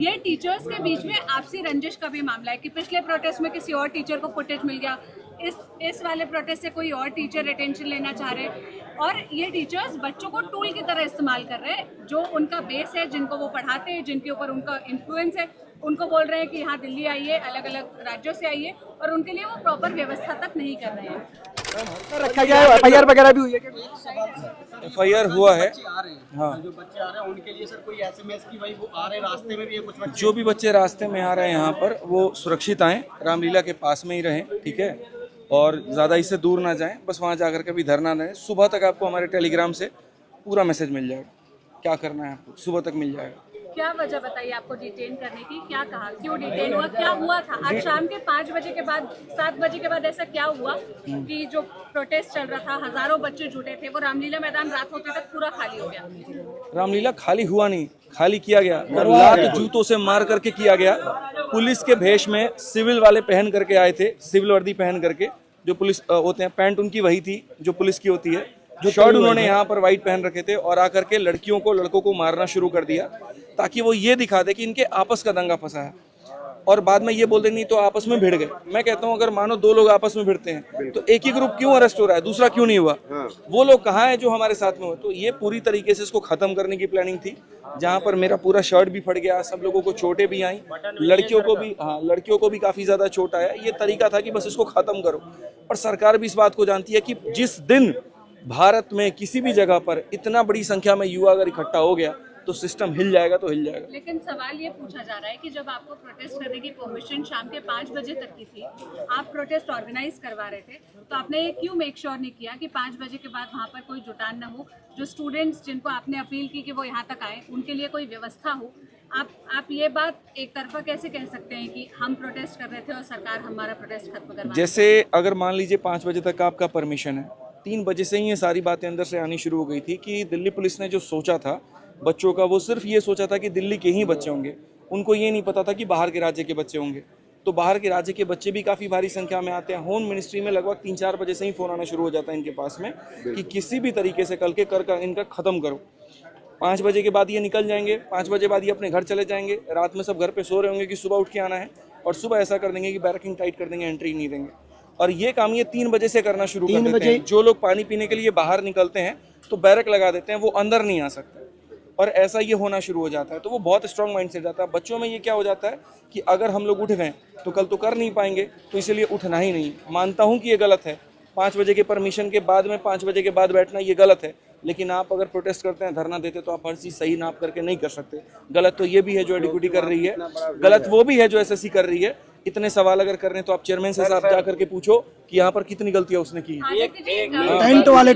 ये टीचर्स के बीच में आपसी रंजिश का भी मामला है कि पिछले प्रोटेस्ट में किसी और टीचर को फुटेज मिल गया, इस वाले प्रोटेस्ट से कोई और टीचर अटेंशन लेना चाह रहे हैं और ये टीचर्स बच्चों को टूल की तरह इस्तेमाल कर रहे हैं। जो उनका बेस है, जिनको वो पढ़ाते हैं, जिनके ऊपर उनका इन्फ्लुएंस है, उनको बोल रहे हैं कि यहाँ दिल्ली आइए, अलग अलग राज्यों से आइए, और उनके लिए वो प्रॉपर व्यवस्था तक नहीं कर रहे हैं। रखा गया है, एफआईआर वगैरह भी हुई है? एफआईआर हुआ है। हाँ, जो बच्चे आ रहे हैं उनके लिए सर कोई एसएमएस की भाई वो आ रहे रास्ते में भी है कुछ बच्चे? जो भी बच्चे रास्ते में आ रहे हैं यहाँ पर वो सुरक्षित आएँ, रामलीला के पास में ही रहें, ठीक है, और ज़्यादा इससे दूर ना जाएं, बस वहाँ जाकर के भी धरना दें। सुबह तक आपको हमारे टेलीग्राम से पूरा मैसेज मिल जाएगा, क्या करना है आपको सुबह तक मिल जाएगा। क्या वजह बताइए आपको डिटेन करने की? क्या कहा, क्यों डिटेन हुआ, क्या हुआ था? आज शाम के 5 बजे के बाद, 7 बजे के बाद ऐसा क्या हुआ कि जो प्रोटेस्ट चल रहा था, हजारों बच्चे जुटे थे, वो रामलीला मैदान रात होते तक पूरा खाली हो गया? रामलीला खाली हुआ नहीं, खाली किया गया, लात जूतों से मार करके किया गया। पुलिस के भेष में सिविल वाले पहन करके आए थे, सिविल वर्दी पहन करके, जो पुलिस होते हैं, पैंट उनकी वही थी जो पुलिस की होती है, जो शर्ट उन्होंने यहाँ पर वाइट पहन रखे थे, और आकर के लड़कियों को, लड़कों को मारना शुरू कर दिया ताकि वो ये दिखा दे कि इनके आपस का दंगा फंसा है, और बाद में ये बोल दे नहीं तो आपस में भिड़ गए। मैं कहता हूँ अगर मानो 2 लोग आपस में भिड़ते हैं तो एक ही ग्रुप क्यों अरेस्ट हो रहा है, दूसरा क्यों नहीं हुआ? वो लोग कहाँ हैं जो हमारे साथ में हुए? तो ये पूरी तरीके से इसको खत्म करने की प्लानिंग थी, जहाँ पर मेरा पूरा शर्ट भी फट गया, सब लोगों को चोटें भी आई, लड़कियों को भी काफी ज्यादा चोट आया। ये तरीका था कि बस इसको खत्म करो, पर सरकार भी इस बात को जानती है कि जिस दिन भारत में किसी भी जगह पर इतना बड़ी संख्या में युवा अगर इकट्ठा हो गया तो सिस्टम हिल जाएगा तो हिल जाएगा। लेकिन सवाल ये पूछा जा रहा है कि जब आपको प्रोटेस्ट करने की परमिशन शाम के 5 बजे तक की थी, आप प्रोटेस्ट ऑर्गेनाइज करवा रहे थे, तो आपने ये क्यों मेक श्योर नहीं किया कि 5 बजे के बाद वहाँ पर कोई जुटान न हो, जो स्टूडेंट्स जिनको आपने अपील की कि वो यहाँ तक आए उनके लिए कोई व्यवस्था हो? आप ये बात एक तरफा कैसे कह सकते हैं कि हम प्रोटेस्ट कर रहे थे और सरकार हमारा प्रोटेस्ट खत्म करवा? जैसे अगर मान लीजिए 5 बजे तक आपका परमिशन है, 3 बजे से ही ये सारी बातें अंदर से आनी शुरू हो गई थी कि दिल्ली पुलिस ने जो सोचा था बच्चों का, वो सिर्फ ये सोचा था कि दिल्ली के ही बच्चे होंगे, उनको ये नहीं पता था कि बाहर के राज्य के बच्चे होंगे। तो बाहर के राज्य के बच्चे भी काफ़ी भारी संख्या में आते हैं। होम मिनिस्ट्री में लगभग 3-4 बजे से ही फ़ोन आना शुरू हो जाता है इनके पास में कि किसी भी तरीके से कल के कर इनका ख़त्म करो। 5 बजे के बाद ये निकल जाएंगे, 5 बजे बाद ये अपने घर चले जाएंगे, रात में सब घर पे सो रहे होंगे कि सुबह उठ के आना है, और सुबह ऐसा कर देंगे कि बैरकिंग टाइट कर देंगे, एंट्री नहीं देंगे। और ये काम ये 3 बजे से करना शुरू कर देते हैं। जो लोग पानी पीने के लिए बाहर निकलते हैं तो बैरक लगा देते हैं, वो अंदर नहीं आ सकते, और ऐसा ये होना शुरू हो जाता है। तो वो बहुत स्ट्रॉन्ग माइंड से जाता है बच्चों में। ये क्या हो जाता है कि अगर हम लोग उठ गए तो कल तो कर नहीं पाएंगे, तो इसलिए उठना ही नहीं। मानता हूँ कि ये गलत है, 5 बजे के परमिशन के बाद में 5 बजे के बाद बैठना ये गलत है, लेकिन आप अगर प्रोटेस्ट करते हैं, धरना देते, तो आप हर चीज़ सही नाप करके नहीं कर सकते। गलत तो ये भी है जो एडीक्यूटी कर रही है, गलत वो भी है जो एसएससी कर रही है। इतने सवाल अगर कर रहे हैं तो आप चेयरमैन से साहब जा करके पूछो कि यहाँ पर कितनी गलतियाँ उसने की। टेंट वाले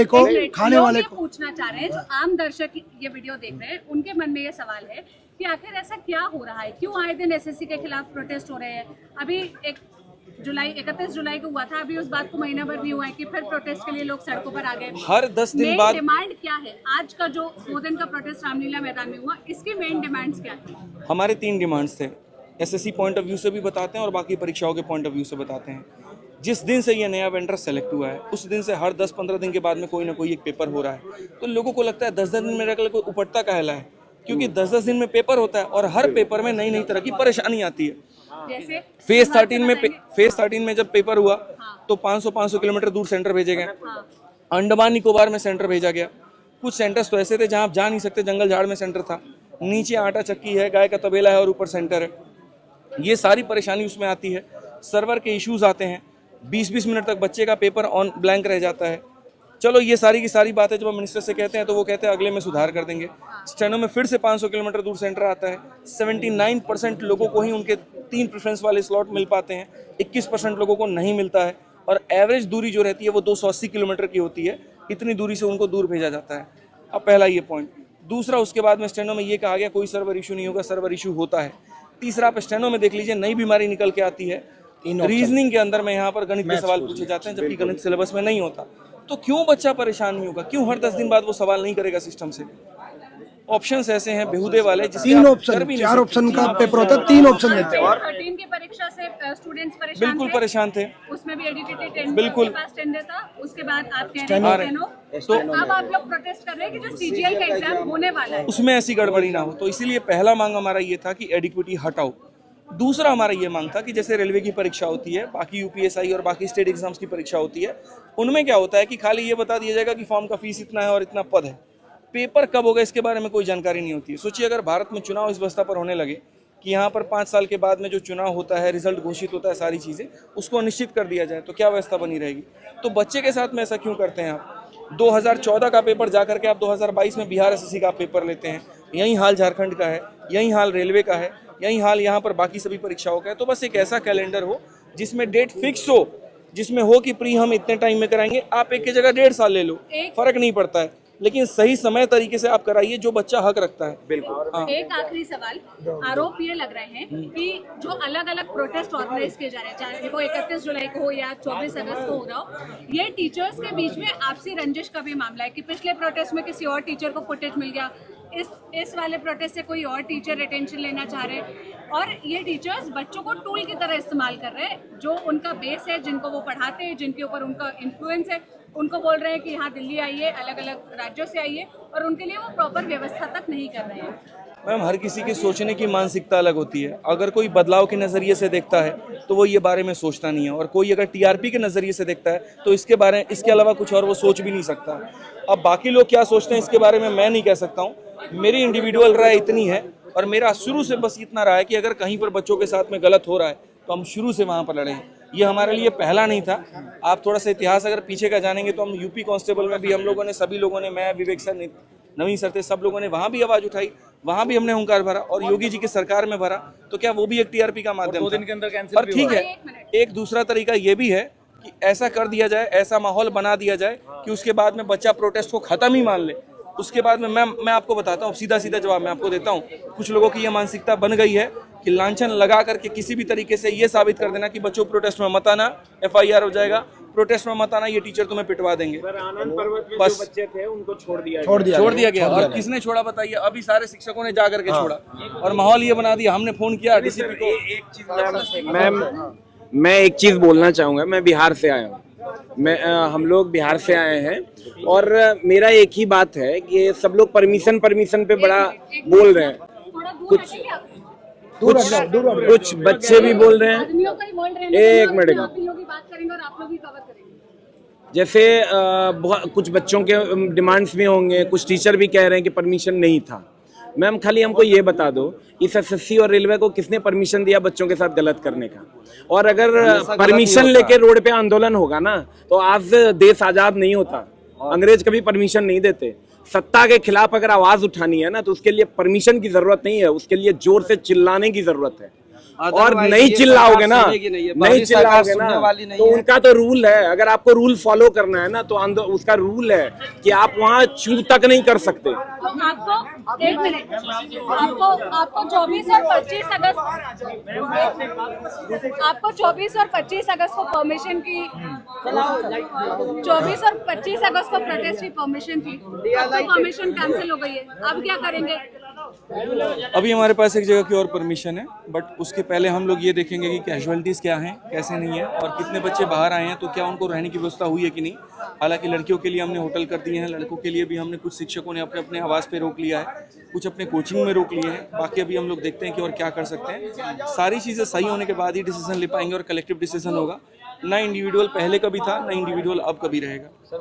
को खाने वाले को पूछना चाह रहे हैं, जो आम दर्शक ये वीडियो देख रहे हैं, उनके मन में ये सवाल है कि आखिर ऐसा क्या हो रहा है, क्यों आए दिन एसएससी के खिलाफ प्रोटेस्ट हो रहे हैं? अभी 31 जुलाई को हुआ था, अभी उस बात को महीना भर भी हुआ है कि फिर प्रोटेस्ट के लिए लोग सड़कों पर आ गए। हर 10 दिन बाद डिमांड क्या है? आज का जो 2 दिन का प्रोटेस्ट रामलीला मैदान में हुआ, इसकी मेन डिमांड्स क्या थी? हमारे 3 डिमांड्स थे, एसएससी पॉइंट ऑफ व्यू से भी बताते हैं और बाकी परीक्षाओं के पॉइंट ऑफ व्यू से बताते हैं। जिस दिन से ये नया वेंडर सेलेक्ट हुआ है, उस दिन से हर 10-15 दिन के बाद में कोई ना कोई एक पेपर हो रहा है। तो लोगों को लगता है 10-10 दिन में रख कोई उपटता कहला है, क्योंकि 10-10 दिन में पेपर होता है और हर पेपर में नई नई तरह की परेशानी आती है। जैसे फेज 13 में जब पेपर हुआ तो 500 किलोमीटर दूर सेंटर भेजे गए। अंडमान निकोबार में सेंटर भेजा गया। कुछ सेंटर्स तो ऐसे थे जहां आप जा नहीं सकते, जंगल झाड़ में सेंटर था, नीचे आटा चक्की है, गाय का तबेला है और ऊपर सेंटर है। ये सारी परेशानी उसमें आती है। सर्वर के इश्यूज आते हैं, 20-20 मिनट तक बच्चे का पेपर ऑन ब्लैंक रह जाता है। चलो ये सारी की सारी बातें जब हम मिनिस्टर से कहते हैं तो वो कहते हैं अगले में सुधार कर देंगे। स्टेनो में फिर से 500 किलोमीटर दूर सेंटर आता है। 79% लोगों को ही उनके 3 प्रेफरेंस वाले स्लॉट मिल पाते हैं, 21% लोगों को नहीं मिलता है, और एवरेज दूरी जो रहती है वो 280 किलोमीटर की होती है। इतनी दूरी से उनको दूर भेजा जाता है। अब पहला ये पॉइंट। दूसरा, उसके बाद में स्टेनो में ये कहा गया कोई सर्वर इशू नहीं होगा, सर्वर इशू होता है। तीसरा, आप स्टेनो में देख लीजिए, नई बीमारी निकल के आती है। रीजनिंग के अंदर में यहाँ पर गणित के सवाल पूछे जाते हैं, जबकि गणित सिलेबस में नहीं होता। तो क्यों बच्चा परेशान नहीं होगा? क्यों हर 10 दिन बाद वो सवाल नहीं करेगा सिस्टम से? ऑप्शंस ऐसे हैं बेहुदे वाले जिससे तीन आप ऑप्शन कर भी नहीं 4 सकते। ऑप्शन का पेपर होता है, 3 ऑप्शन देते हैं। 13 की परीक्षा से स्टूडेंट्स परेशान बिल्कुल थे। परेशान थे। उसमें भी एडुकेटेड टेंडर बिल्कुल। के पास टेंडर था, उसके बाद आप कह आ रहे रहे हैं हैं। तो अब आप लोग प्रोटेस्ट कर रहे हैं कि जो सीजीएल का एग्जाम होने वाला है उसमें ऐसी गड़बड़ी ना हो, तो इसीलिए पहला मांग हमारा ये था कि एडिक्विटी हटाओ। दूसरा हमारा ये मांग था कि जैसे रेलवे की परीक्षा होती है, बाकी यूपीएसआई और बाकी स्टेट एग्जाम्स की परीक्षा होती है, उनमें क्या होता है कि खाली ये बता दिया जाएगा कि फॉर्म का फीस इतना है और इतना पद है, पेपर कब होगा इसके बारे में कोई जानकारी नहीं होती है। सोचिए अगर भारत में चुनाव इस अवस्था पर होने लगे कि यहाँ पर 5 साल के बाद में जो चुनाव होता है, रिजल्ट घोषित होता है, सारी चीज़ें उसको निश्चित कर दिया जाए तो क्या व्यवस्था बनी रहेगी। तो बच्चे के साथ में ऐसा क्यों करते हैं आप? 2014 का पेपर जा करके आप 2022 में बिहार एसएससी का पेपर लेते हैं। यही हाल झारखंड का है, यही हाल रेलवे का है, यही हाल यहाँ पर बाकी सभी परीक्षाओं का है। तो बस एक ऐसा कैलेंडर हो जिसमें डेट फिक्स हो, जिसमें हो कि प्री हम इतने टाइम में कराएंगे, आप एक की जगह 1.5 साल ले लो, फर्क नहीं पड़ता है, लेकिन सही समय तरीके से आप कराइए जो बच्चा हक रखता है। बिल्कुल। हाँ। एक आखिरी सवाल, आरोप ये लग रहे हैं कि जो अलग अलग प्रोटेस्ट ऑर्गेनाइज किए जा रहे हैं, चाहे वो 31 जुलाई को हो या 24 अगस्त को हो रहा हो, ये टीचर्स के बीच में आपसी रंजिश का भी मामला है कि पिछले प्रोटेस्ट में किसी और टीचर को फुटेज मिल गया, इस वाले प्रोटेस्ट से कोई और टीचर अटेंशन लेना चाह रहे हैं, और ये टीचर्स बच्चों को टूल की तरह इस्तेमाल कर रहे हैं। जो उनका बेस है, जिनको वो पढ़ाते हैं, जिनके ऊपर उनका इन्फ्लुएंस है, उनको बोल रहे हैं कि यहाँ दिल्ली आइए, अलग अलग राज्यों से आइए, और उनके लिए वो प्रॉपर व्यवस्था तक नहीं कर रहे हैं। मैम, हर किसी की सोचने की मानसिकता अलग होती है। अगर कोई बदलाव के नज़रिए से देखता है तो वो ये बारे में सोचता नहीं है, और कोई अगर टीआरपी के नज़रिए से देखता है तो इसके अलावा कुछ और वो सोच भी नहीं सकता। अब बाकी लोग क्या सोचते हैं इसके बारे में मैं नहीं कह सकता हूँ। मेरी इंडिविजुअल राय इतनी है, और मेरा शुरू से बस इतना रहा है कि अगर कहीं पर बच्चों के साथ में गलत हो रहा है तो हम शुरू से वहाँ पर लड़े हैं। ये हमारे लिए पहला नहीं था। आप थोड़ा सा इतिहास अगर पीछे का जानेंगे तो हम यूपी कांस्टेबल में भी हम लोगों ने, सभी लोगों ने, मैं, विवेक सर, नवीन सर थे, सब लोगों ने वहाँ भी आवाज़ उठाई, वहाँ भी हमने हुंकार भरा, और योगी जी की सरकार में भरा। तो क्या वो भी एक टीआरपी का माध्यम था? 2 दिन के अंदर कैंसिल। और ठीक है, एक दूसरा तरीका ये भी है कि ऐसा कर दिया जाए, ऐसा माहौल बना दिया जाए कि उसके बाद में बच्चा प्रोटेस्ट को खत्म ही मान ले। उसके बाद में मैं आपको बताता हूँ, सीधा सीधा जवाब मैं आपको देता हूँ। कुछ लोगों की ये मानसिकता बन गई है कि लांछन लगा करके किसी भी तरीके से ये साबित कर देना कि बच्चों प्रोटेस्ट में मत आना, एफआईआर हो जाएगा, प्रोटेस्ट में मत आना, ये टीचर तुम्हें पिटवा देंगे। आनंद पर्वत में बस जो बच्चे थे उनको छोड़ दिया गया। और किसने छोड़ा बताइए? अभी सारे शिक्षकों ने जा करके छोड़ा, और माहौल ये बना दिया। हमने फोन किया डीसीपी को। एक चीज मैं एक चीज बोलना चाहूंगा। मैं बिहार से आया हूँ, हम लोग बिहार से आए हैं, और मेरा एक ही बात है कि सब लोग परमिशन पे बड़ा बोल रहे हैं। कुछ बच्चे भी बोल रहे हैं। एक मिनट, जैसे कुछ बच्चों के डिमांड्स भी होंगे, कुछ टीचर भी कह रहे हैं कि परमिशन नहीं था। मैम, खाली हमको ये बता दो, इस एसएससी और रेलवे को किसने परमिशन दिया बच्चों के साथ गलत करने का? और अगर परमिशन लेके रोड पे आंदोलन होगा ना, तो आज देश आजाद नहीं होता। अंग्रेज कभी परमिशन नहीं देते। सत्ता के खिलाफ अगर आवाज उठानी है ना, तो उसके लिए परमिशन की जरूरत नहीं है, उसके लिए जोर से चिल्लाने की जरूरत है। और नहीं चिल्लाओगे ना, तो उनका तो रूल है। अगर आपको रूल फॉलो करना है ना, तो उसका रूल है कि आप वहाँ चू तक नहीं कर सकते। आपको एक मिनट, आपको 24 और 25 अगस्त को परमिशन की, 24 और 25 अगस्त को प्रोटेस्ट की परमिशन थी, अब तो परमिशन कैंसिल हो गई है। अब क्या करेंगे? अभी हमारे पास एक जगह की और परमिशन है, बट उसके पहले हम लोग ये देखेंगे कि कैजुअलिटीज़ क्या हैं, कैसे नहीं है, और कितने बच्चे बाहर आए हैं, तो क्या उनको रहने की व्यवस्था हुई है कि नहीं। हालांकि लड़कियों के लिए हमने होटल कर दिए हैं, लड़कों के लिए भी हमने, कुछ शिक्षकों ने अपने अपने आवास पे रोक लिया है, कुछ अपने कोचिंग में रोक लिए हैं। बाकी अभी हम लोग देखते हैं कि और क्या कर सकते हैं। सारी चीज़ें सही होने के बाद ही डिसीजन ले पाएंगे, और कलेक्टिव डिसीजन होगा। ना इंडिविजुअल पहले कभी था, ना इंडिविजुअल अब कभी रहेगा।